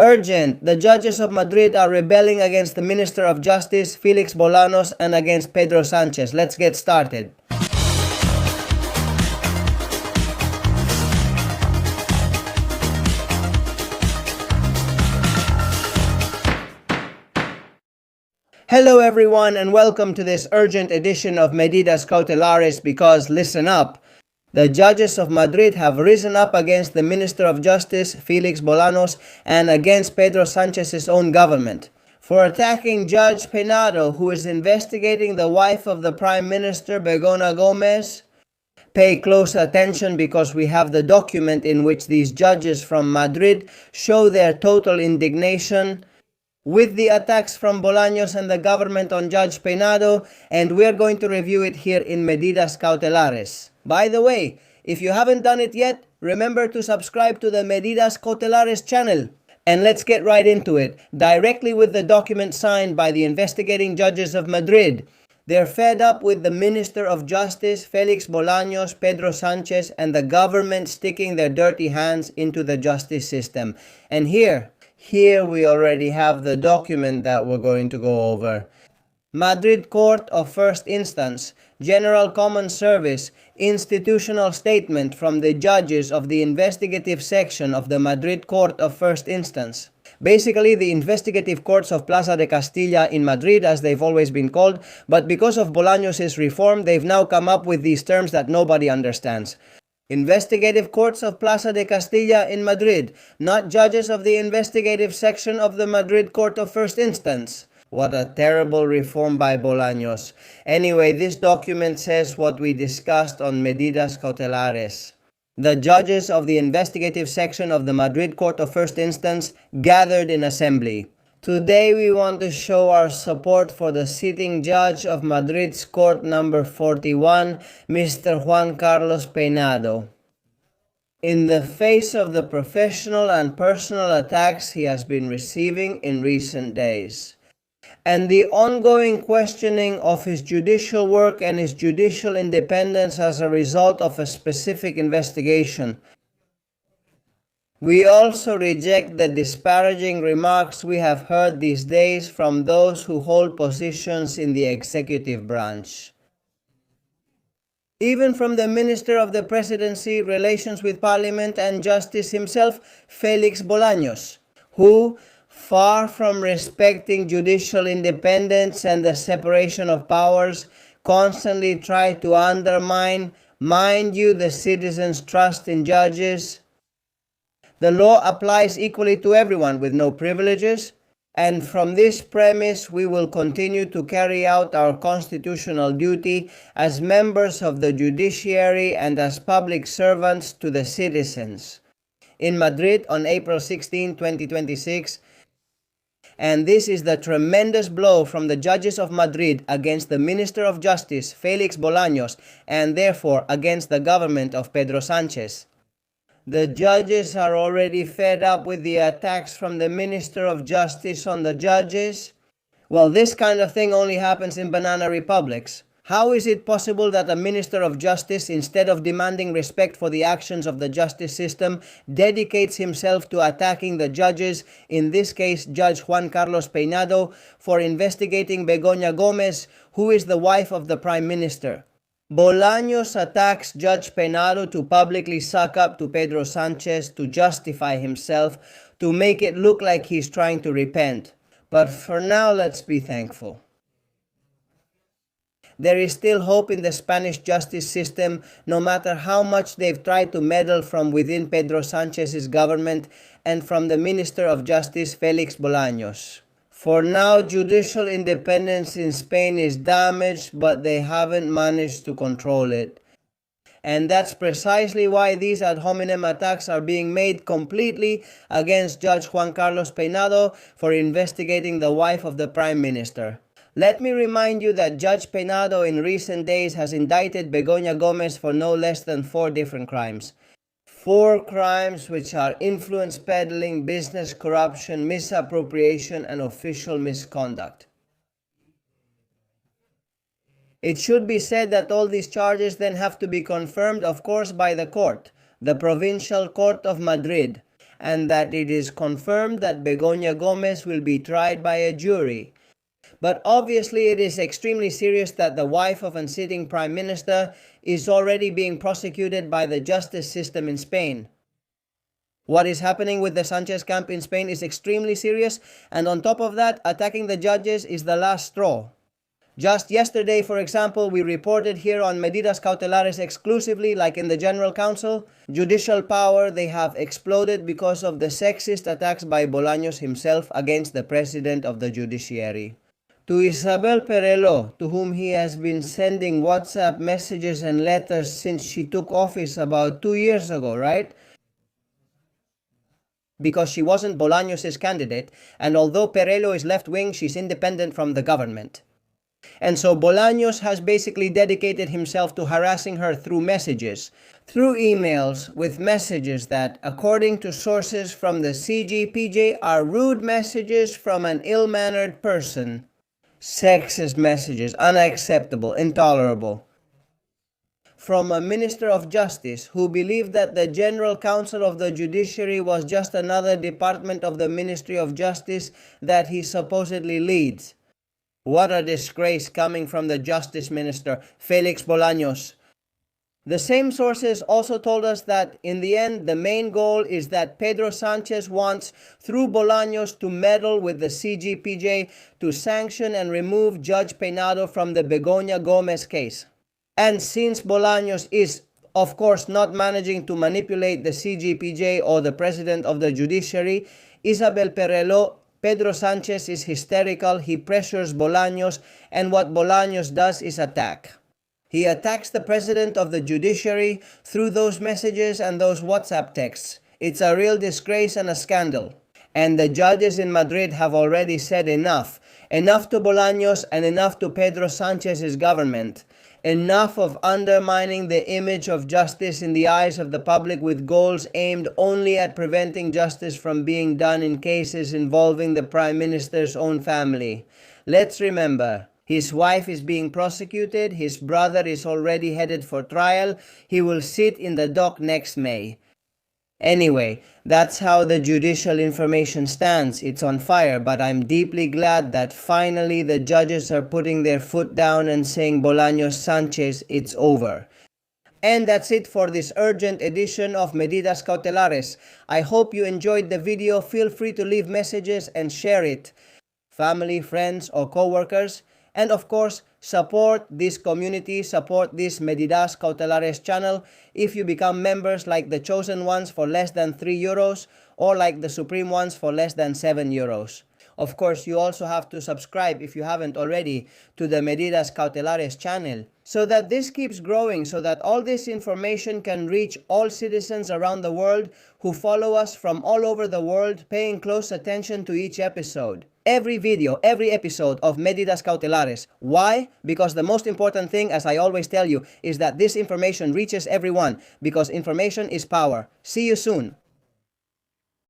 Urgent! The judges of Madrid are rebelling against the Minister of Justice, Felix Bolaños, and against Pedro Sánchez. Let's get started. Hello everyone and welcome to this urgent edition of Medidas Cautelares because, listen up, the judges of Madrid have risen up against the Minister of Justice, Felix Bolaños, and against Pedro Sánchez's own government for attacking Judge Penado, who is investigating the wife of the Prime Minister, Begoña Gómez. Pay close attention because we have the document in which these judges from Madrid show their total indignation with the attacks from Bolaños and the government on Judge Penado, and we're going to review it here in Medidas Cautelares. By the way, if you haven't done it yet, remember to subscribe to the Medidas Cautelares channel. And let's get right into it, directly with the document signed by the investigating judges of Madrid. They're fed up with the Minister of Justice, Felix Bolaños, Pedro Sánchez, and the government sticking their dirty hands into the justice system. And here we already have the document that we're going to go over. Madrid Court of First Instance, General Common Service, institutional statement from the judges of the investigative section of the Madrid Court of First Instance. Basically, the investigative courts of Plaza de Castilla in Madrid, as they've always been called, but because of Bolaños' reform, they've now come up with these terms that nobody understands. Investigative courts of Plaza de Castilla in Madrid, not judges of the investigative section of the Madrid Court of First Instance. What a terrible reform by Bolaños. Anyway, this document says what we discussed on Medidas Cautelares. The judges of the investigative section of the Madrid Court of First Instance gathered in assembly. Today we want to show our support for the sitting judge of Madrid's Court number 41, Mr. Juan Carlos Penado. In the face of the professional and personal attacks he has been receiving in recent days, and the ongoing questioning of his judicial work and his judicial independence as a result of a specific investigation, we also reject the disparaging remarks we have heard these days from those who hold positions in the executive branch. Even from the Minister of the Presidency, Relations with Parliament and Justice himself, Felix Bolaños, who, far from respecting judicial independence and the separation of powers, constantly try to undermine, mind you, the citizens' trust in judges. The law applies equally to everyone with no privileges, and from this premise we will continue to carry out our constitutional duty as members of the judiciary and as public servants to the citizens. In Madrid on April 16, 2026, and this is the tremendous blow from the judges of Madrid against the Minister of Justice, Felix Bolaños, and therefore against the government of Pedro Sánchez. The judges are already fed up with the attacks from the Minister of Justice on the judges. Well, this kind of thing only happens in banana republics. How is it possible that a Minister of Justice, instead of demanding respect for the actions of the justice system, dedicates himself to attacking the judges, in this case Judge Juan Carlos Penado, for investigating Begoña Gómez, who is the wife of the Prime Minister? Bolaños attacks Judge Penado to publicly suck up to Pedro Sánchez, to justify himself, to make it look like he's trying to repent. But for now, let's be thankful. There is still hope in the Spanish justice system, no matter how much they've tried to meddle from within Pedro Sánchez's government and from the Minister of Justice, Felix Bolaños. For now, judicial independence in Spain is damaged, but they haven't managed to control it. And that's precisely why these ad hominem attacks are being made completely against Judge Juan Carlos Penado for investigating the wife of the Prime Minister. Let me remind you that Judge Penado in recent days has indicted Begoña Gómez for no less than 4 different crimes. 4 crimes which are influence peddling, business corruption, misappropriation, and official misconduct. It should be said that all these charges then have to be confirmed, of course, by the court, the Provincial Court of Madrid. and that it is confirmed that Begoña Gomez will be tried by a jury. But obviously it is extremely serious that the wife of a sitting prime minister is already being prosecuted by the justice system in Spain. What is happening with the Sánchez camp in Spain is extremely serious, and on top of that, attacking the judges is the last straw. Just yesterday, for example, we reported here on Medidas Cautelares exclusively, like in the General Council, judicial power, they have exploded because of the sexist attacks by Bolaños himself against the president of the Judiciary. To Isabel Perello, to whom he has been sending WhatsApp messages and letters since she took office about 2 years ago, right? Because she wasn't Bolaños' candidate, and although Perello is left-wing, she's independent from the government. And so Bolaños has basically dedicated himself to harassing her through messages, through emails with messages that, according to sources from the CGPJ, are rude messages from an ill-mannered person. Sexist messages, unacceptable, intolerable. From a Minister of Justice who believed that the General Council of the Judiciary was just another department of the Ministry of Justice that he supposedly leads. What a disgrace coming from the Justice Minister, Felix Bolaños. The same sources also told us that in the end, the main goal is that Pedro Sánchez wants, through Bolaños, to meddle with the CGPJ to sanction and remove Judge Peinado from the Begoña Gomez case. And since Bolaños is, of course, not managing to manipulate the CGPJ or the President of the Judiciary, Isabel Perello, Pedro Sánchez is hysterical, he pressures Bolaños, and what Bolaños does is attack. He attacks the President of the Judiciary through those messages and those WhatsApp texts. It's a real disgrace and a scandal. And the judges in Madrid have already said enough. Enough to Bolaños and enough to Pedro Sánchez's government. Enough of undermining the image of justice in the eyes of the public with goals aimed only at preventing justice from being done in cases involving the Prime Minister's own family. Let's remember, his wife is being prosecuted, his brother is already headed for trial, he will sit in the dock next May. Anyway, that's how the judicial information stands. It's on fire, but I'm deeply glad that finally the judges are putting their foot down and saying, Bolaños Sánchez, it's over. And that's it for this urgent edition of Medidas Cautelares. I hope you enjoyed the video. Feel free to leave messages and share it. Family, friends, or co-workers. And of course, support this community, support this Medidas Cautelares channel if you become members like the chosen ones for less than €3 or like the supreme ones for less than €7. Of course, you also have to subscribe if you haven't already to the Medidas Cautelares channel so that this keeps growing, so that all this information can reach all citizens around the world who follow us from all over the world, paying close attention to each episode. Every video, every episode of Medidas Cautelares. Why? Because the most important thing, as I always tell you, is that this information reaches everyone, because information is power. See you soon.